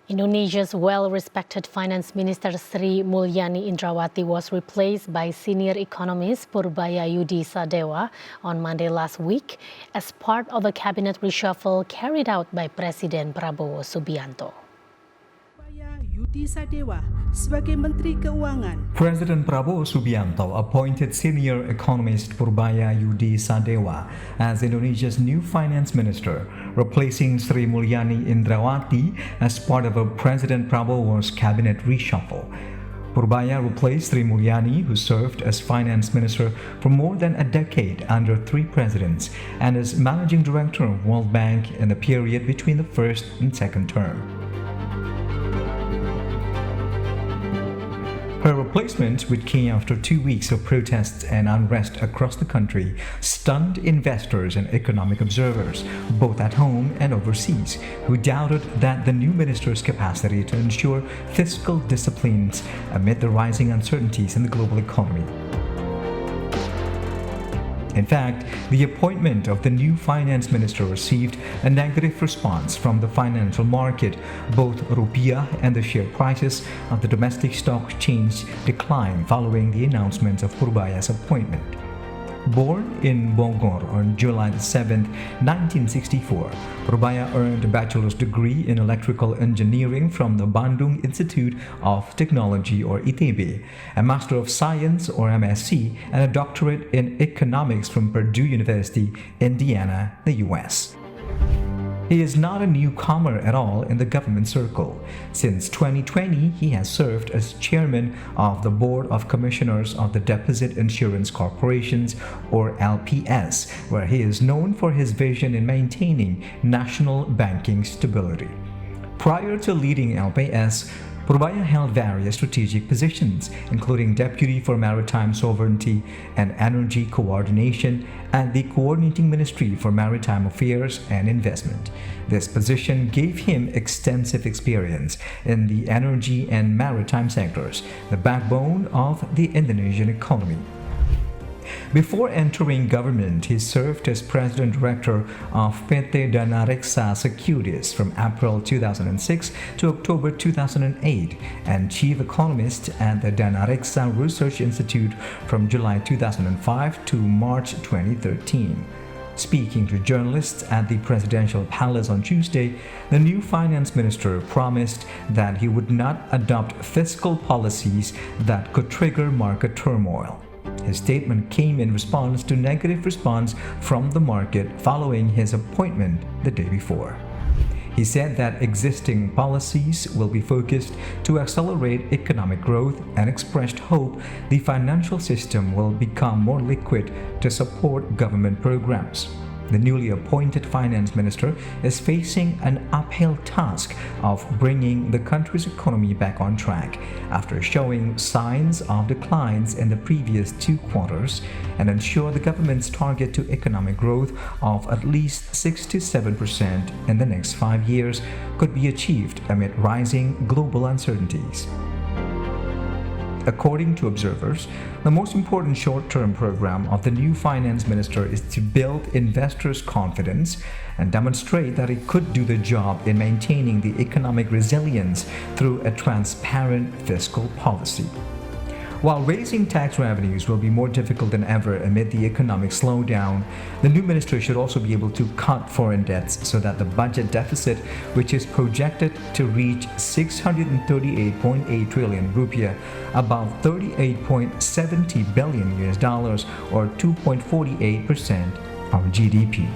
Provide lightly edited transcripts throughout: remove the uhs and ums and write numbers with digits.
Indonesia's well-respected Finance Minister Sri Mulyani Indrawati was replaced by senior economist Purbaya Yudhi Sadewa on Monday last week as part of a cabinet reshuffle carried out by President Prabowo Subianto. Purbaya Yudhi Sadewa sebagai Menteri Keuangan. President Prabowo Subianto appointed senior economist Purbaya Yudhi Sadewa as Indonesia's new finance minister, replacing Sri Mulyani Indrawati as part of President Prabowo's cabinet reshuffle. Purbaya replaced Sri Mulyani, who served as finance minister for more than a decade under 3 presidents and as managing director of World Bank in the period between the first and second term. Her replacement, which came after 2 weeks of protests and unrest across the country, stunned investors and economic observers, both at home and overseas, who doubted that the new minister's capacity to ensure fiscal disciplines amid the rising uncertainties in the global economy. In fact, the appointment of the new finance minister received a negative response from the financial market. Both rupiah and the share prices of the domestic stock exchange declined following the announcement of Purbaya's appointment. Born in Bogor on July 7, 1964, Purbaya earned a bachelor's degree in electrical engineering from the Bandung Institute of Technology or ITB, a Master of Science or MSc, and a doctorate in economics from Purdue University, Indiana, the US. He is not a newcomer at all in the government circle. Since 2020, he has served as chairman of the Board of Commissioners of the Deposit Insurance Corporations, or LPS, where he is known for his vision in maintaining national banking stability. Prior to leading LPS, Purbaya held various strategic positions, including Deputy for Maritime Sovereignty and Energy Coordination and the Coordinating Ministry for Maritime Affairs and Investment. This position gave him extensive experience in the energy and maritime sectors, the backbone of the Indonesian economy. Before entering government, he served as President Director of PT Danareksa Securities from April 2006 to October 2008 and Chief Economist at the Danareksa Research Institute from July 2005 to March 2013. Speaking to journalists at the Presidential Palace on Tuesday, the new finance minister promised that he would not adopt fiscal policies that could trigger market turmoil. His statement came in response to negative response from the market following his appointment the day before. He said that existing policies will be focused to accelerate economic growth and expressed hope the financial system will become more liquid to support government programs. The newly appointed finance minister is facing an uphill task of bringing the country's economy back on track after showing signs of declines in the previous 2 quarters and ensure the government's target to economic growth of at least 6 to 7% in the next 5 years could be achieved amid rising global uncertainties. According to observers, the most important short-term program of the new finance minister is to build investors' confidence and demonstrate that it could do the job in maintaining the economic resilience through a transparent fiscal policy. While raising tax revenues will be more difficult than ever amid the economic slowdown, the new minister should also be able to cut foreign debts so that the budget deficit, which is projected to reach 638.8 trillion rupiah, about $38.70 billion or 2.48% of GDP.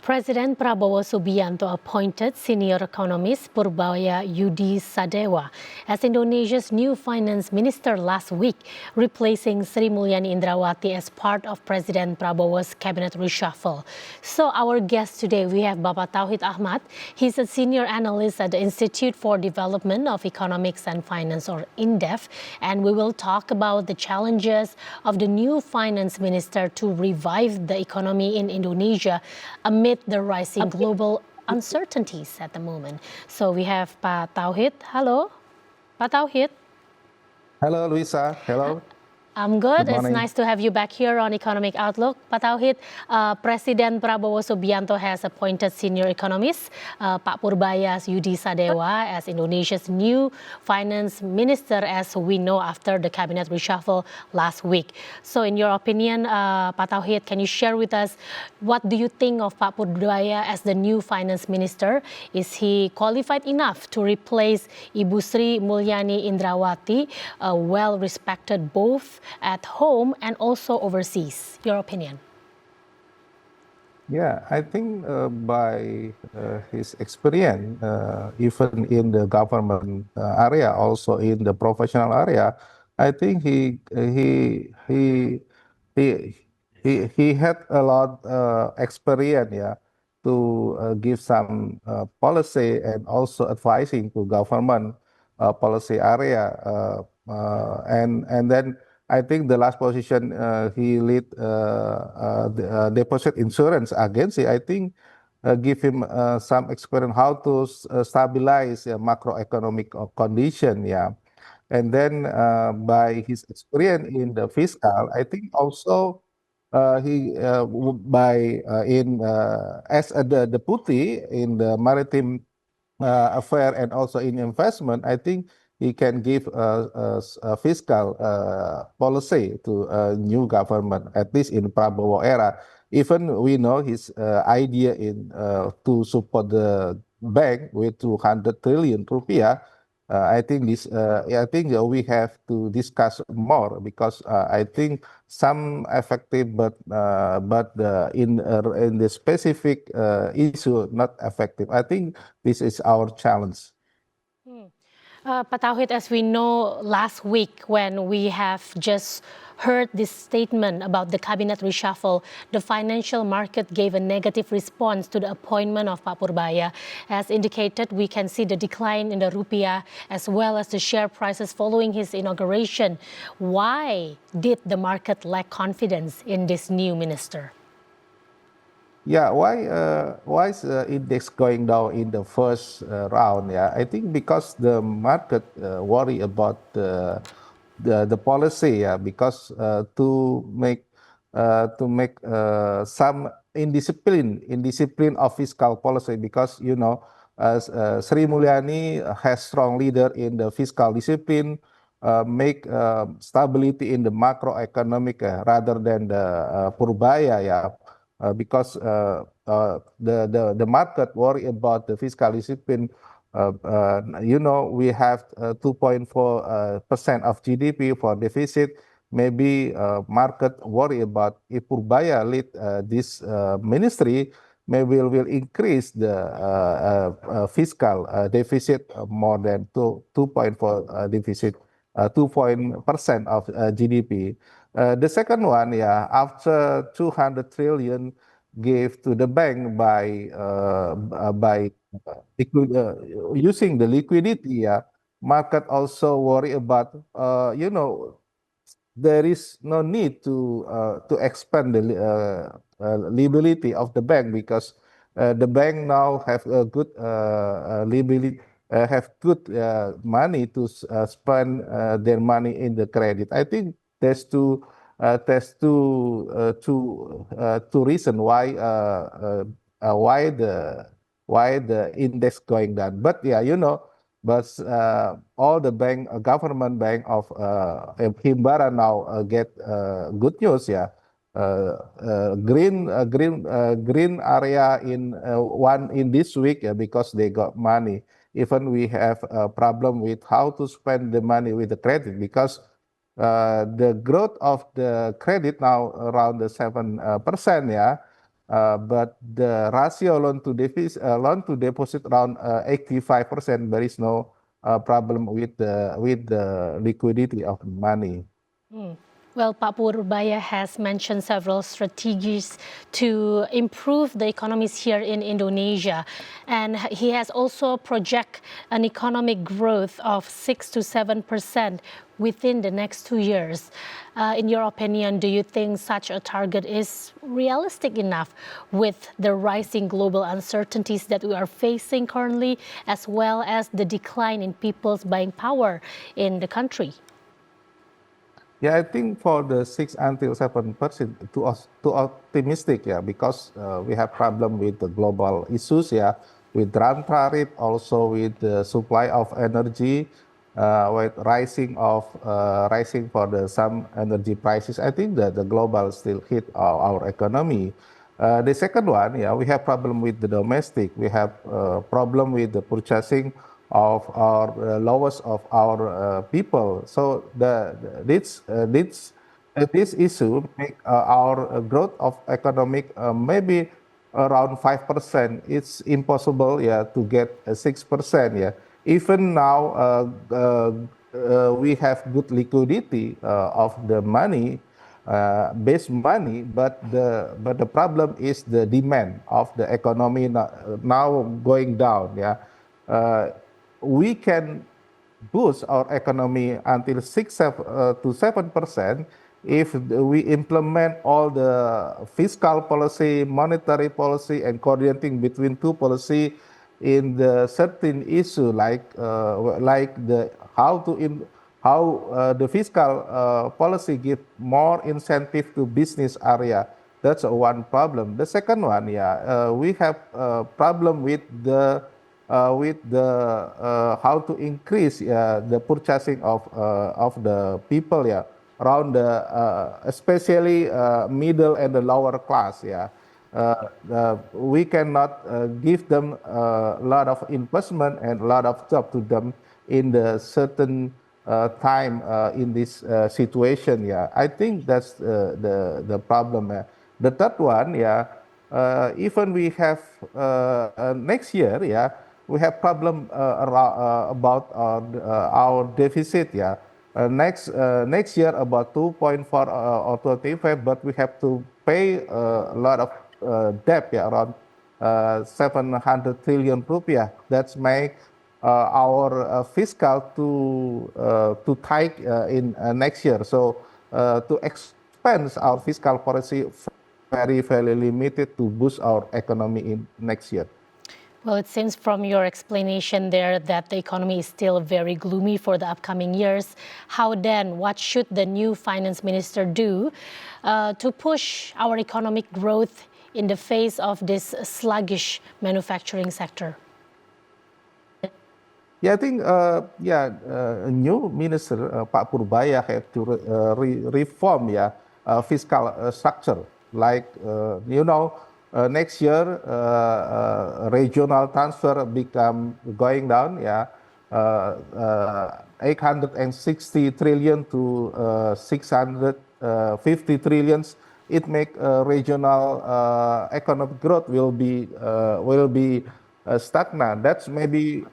President Prabowo Subianto appointed senior economist Purbaya Yudhi Sadewa as Indonesia's new finance minister last week, replacing Sri Mulyani Indrawati as part of President Prabowo's cabinet reshuffle. So our guest today, we have Bapak Tauhid Ahmad. He's a senior analyst at the Institute for Development of Economics and Finance, or INDEF, and we will talk about the challenges of the new finance minister to revive the economy in Indonesia amid the rising global uncertainties at the moment. So we have Pak Tauhid. Hello, Pak Tauhid. Hello, Luisa. Hello. I'm good. Good It's morning. nice to have you back here on Economic Outlook. Pak Tauhid, President Prabowo Subianto has appointed senior economist Pak Purbaya Yudhi Sadewa as Indonesia's new finance minister, as we know, after the cabinet reshuffle last week. So in your opinion, Pak Tauhid, can you share with us what do you think of Pak Purbaya as the new finance minister? Is he qualified enough to replace Ibu Sri Mulyani Indrawati, well-respected both at home and also overseas? Your opinion? Yeah, I think by his experience, even in the government area, also in the professional area, I think he had a lot experience, yeah, to give some policy and also advising to government policy area, and then I think the last position he lead deposit insurance agency. I think give him some experience how to stabilize macroeconomic condition. Yeah, and then by his experience in the fiscal, I think also he by in as the deputy in the maritime affair and also in investment, I think he can give a fiscal policy to a new government, at least in Prabowo era. Even we know his idea in to support the bank with 200 trillion rupiah. I think this. I think we have to discuss more because I think some effective, but in the specific issue not effective. I think this is our challenge. Pak Tauhid, as we know, last week when we have just heard this statement about the cabinet reshuffle, the financial market gave a negative response to the appointment of Pak Purbaya. As indicated, we can see the decline in the rupiah as well as the share prices following his inauguration. Why did the market lack confidence in this new minister? Yeah, why is index going down in the first round? Yeah, I think because the market worry about the policy. Yeah, because to make some indiscipline of fiscal policy, because you know Sri Mulyani has strong leader in the fiscal discipline, make stability in the macroeconomic rather than the Purbaya. Yeah. Because the market worry about the fiscal discipline. You know, we have 2.4% of GDP for deficit. Maybe market worry about if Purbaya lead this ministry, maybe will increase the fiscal deficit more than 2.4 deficit, 2% of GDP. The second one, yeah, after 200 trillion gave to the bank by using the liquidity, yeah, market also worry about, you know, there is no need to expand the liability of the bank because the bank now have a good liability, have good money to spend their money in the credit. I think there's two reason why the index going down. But yeah, you know, but all the government bank of Himbara now get good news. Yeah, green area in this week, because they got money. Even we have a problem with how to spend the money with the credit because the growth of the credit now around the 7%. Yeah, but the ratio loan to deposit around 85%. There is no problem with the liquidity of the money. Well, Pak Purbaya has mentioned several strategies to improve the economies here in Indonesia. And he has also project an economic growth of 6 to 7% within the next 2 years. In your opinion, do you think such a target is realistic enough with the rising global uncertainties that we are facing currently, as well as the decline in people's buying power in the country? Yeah, I think for the 6 until 7%, too optimistic, yeah, because we have problem with the global issues, yeah, with run tariff, also with the supply of energy, with rising for the some energy prices. I think that the global still hit our economy. The second one, yeah, we have problem with the domestic. We have problem with the purchasing of our lowest of our people. So this issue make our growth of economic maybe around 5%. It's impossible, yeah, to get 6%. Yeah, even now we have good liquidity of the money. Base money, but the problem is the demand of the economy now going down. Yeah, we can boost our economy until 6 to 7% if we implement all the fiscal policy, monetary policy, and coordinating between two policy in the certain issue like the how the fiscal policy give more incentive to business area. That's one problem. The second one, yeah, we have problem with the how to increase the purchasing of the people, yeah, around the especially middle and the lower class, yeah. We cannot give them a lot of investment and a lot of job to them in the certain time in this situation. Yeah, I think that's the problem. The third one, yeah, even we have next year, yeah, we have problem about our deficit. Yeah, next year about 2.4 or 25, but we have to pay a lot of debt, yeah, around 700 trillion rupiah. That's make our fiscal to tight in next year. So to expand our fiscal policy very limited to boost our economy in next year. Well, it seems from your explanation there that the economy is still very gloomy for the upcoming years. How then, what should the new finance minister do to push our economic growth in the face of this sluggish manufacturing sector? Yeah, I think a new minister, Pak Purbaya, have to reform fiscal structure. Like next year regional transfer become going down. Yeah, 860 trillion to 650 trillions. It make regional economic growth will be stagnant. That's maybe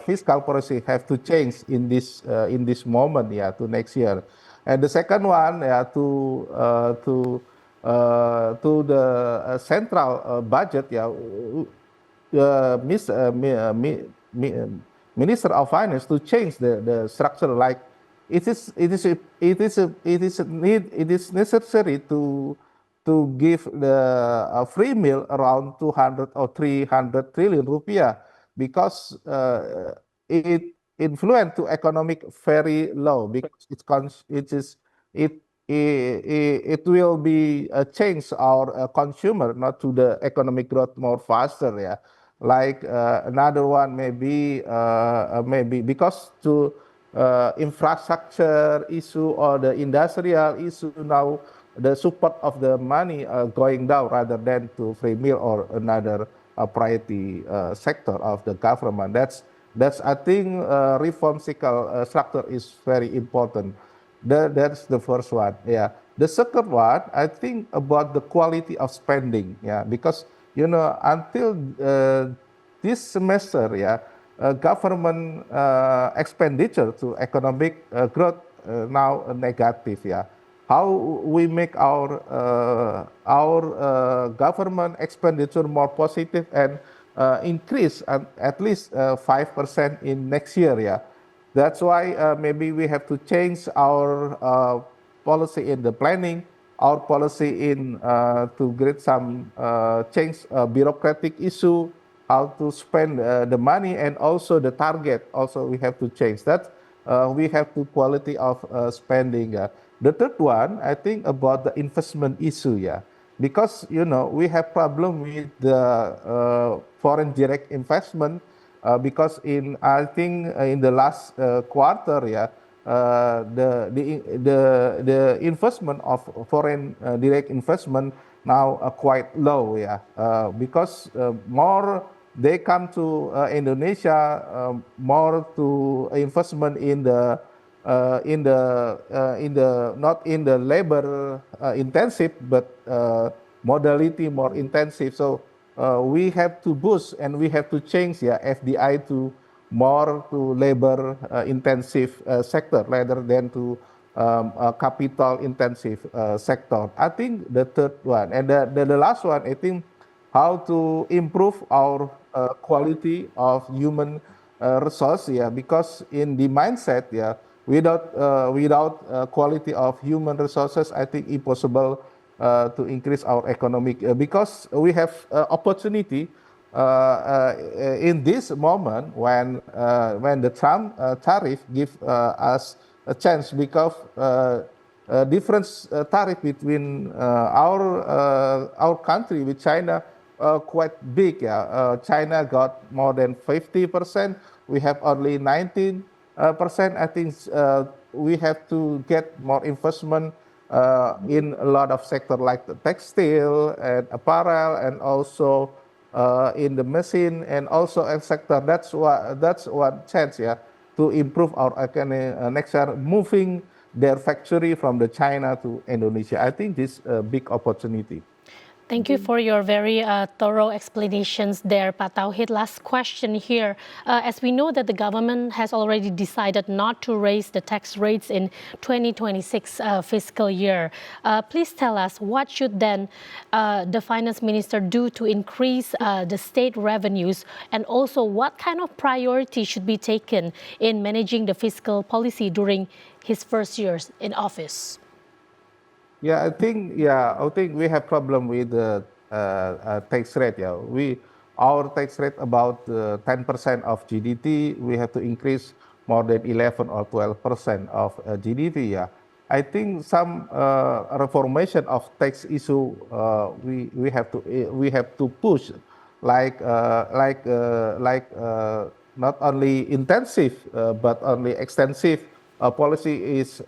fiscal policy have to change in this moment, yeah, to next year. And the second one, yeah, to the central budget, yeah, Minister of Finance to change the structure. Like it is necessary to give the free meal around 200 or 300 trillion rupiah, because it influence to economic very low, because it will be a change our consumer, not to the economic growth more faster. Yeah, like another one maybe because to infrastructure issue or the industrial issue, now the support of the money going down rather than to free meal or another priority sector of the government. That's I think reform fiscal structure is very important. That's the first one. Yeah. The second one, I think about the quality of spending, yeah, because until this semester, yeah, government expenditure to economic growth now negative, yeah. How we make our government expenditure more positive and increase at least 5% in next year, yeah. That's why maybe we have to change our policy in the planning, our policy in to get some change bureaucratic issue, how to spend the money, and also the target. Also, we have to change that. We have to quality of spending. The third one, I think about the investment issue. Yeah, because we have problem with the foreign direct investment because I think in the last quarter, yeah, the investment of foreign direct investment now quite low, yeah, because more they come to Indonesia, more to investment in the not in the labor intensive, but modality more intensive. So we have to boost and we have to change, yeah, FDI to more to labor intensive sector rather than to capital intensive sector. I think the third one and the last one, I think how to improve our quality of human resource, yeah, because in the mindset, yeah, without quality of human resources, I think impossible to increase our economic because we have opportunity in this moment when the Trump tariff give us a chance because difference tariff between our country with China quite big. Yeah. China got more than 50%. We have only 19%. I think we have to get more investment in a lot of sector like the textile and apparel and also in the machine and also a sector. That's one chance, yeah, to improve our economy next year, moving their factory from the China to Indonesia. I think this is a big opportunity. Thank you for your very thorough explanations there, Pak Tauhid. Last question here. As we know that the government has already decided not to raise the tax rates in 2026 fiscal year, please tell us what should then the finance minister do to increase the state revenues, and also what kind of priority should be taken in managing the fiscal policy during his first years in office? Yeah, I think we have problem with the tax rate. Yeah, our tax rate about 10% of GDP. We have to increase more than 11 or 12% of GDP. Yeah, I think some reformation of tax issue we have to push, like not only intensive but only extensive policy is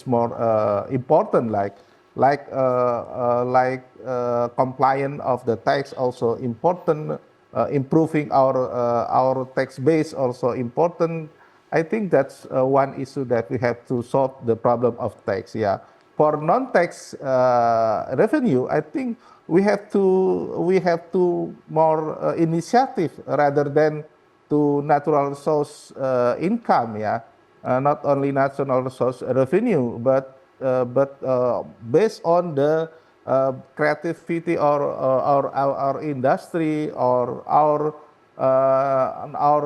more important, like compliance of the tax also important, improving our tax base also important. I think that's one issue that we have to solve the problem of tax. Yeah, for non-tax revenue, I think we have to more initiative rather than to natural resource income. Yeah, not only national resource revenue, but based on the creativity or our industry or our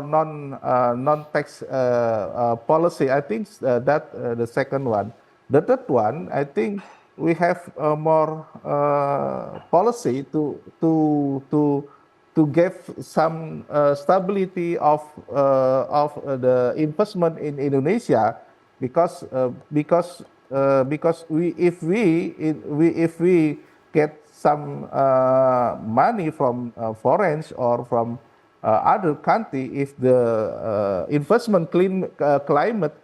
non-tax policy. I think that the second one. The third one, I think we have more policy to give some stability of the investment in Indonesia, because if we get some money from foreign or from other country, if the investment climate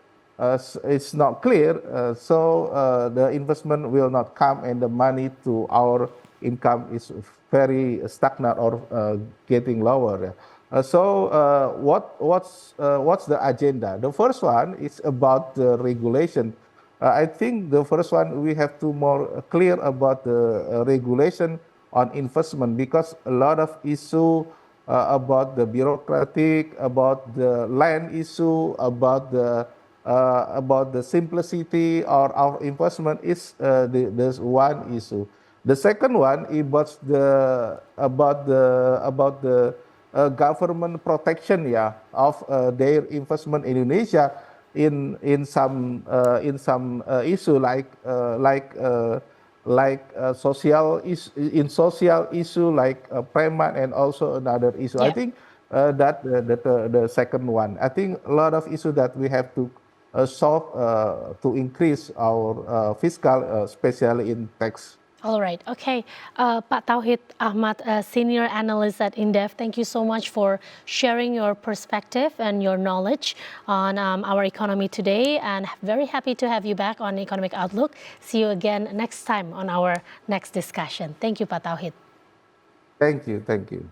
is not clear, so the investment will not come and the money to our income is very stagnant or getting lower. What's the agenda? The first one is about the regulation. I think the first one, we have to more clear about the regulation on investment, because a lot of issue about the bureaucratic, about the land issue, about the simplicity or our investment is there's one issue. The second one about the government protection, yeah, of their investment in Indonesia, in some issue like social social issue like payment, and also another issue. I Yeah. think that the second one. I think a lot of issue that we have to solve to increase our fiscal, especially in tax. All right. Okay. Pak Tauhid Ahmad, Senior Analyst at INDEF, thank you so much for sharing your perspective and your knowledge on our economy today. And very happy to have you back on Economic Outlook. See you again next time on our next discussion. Thank you, Pak Tauhid. Thank you. Thank you.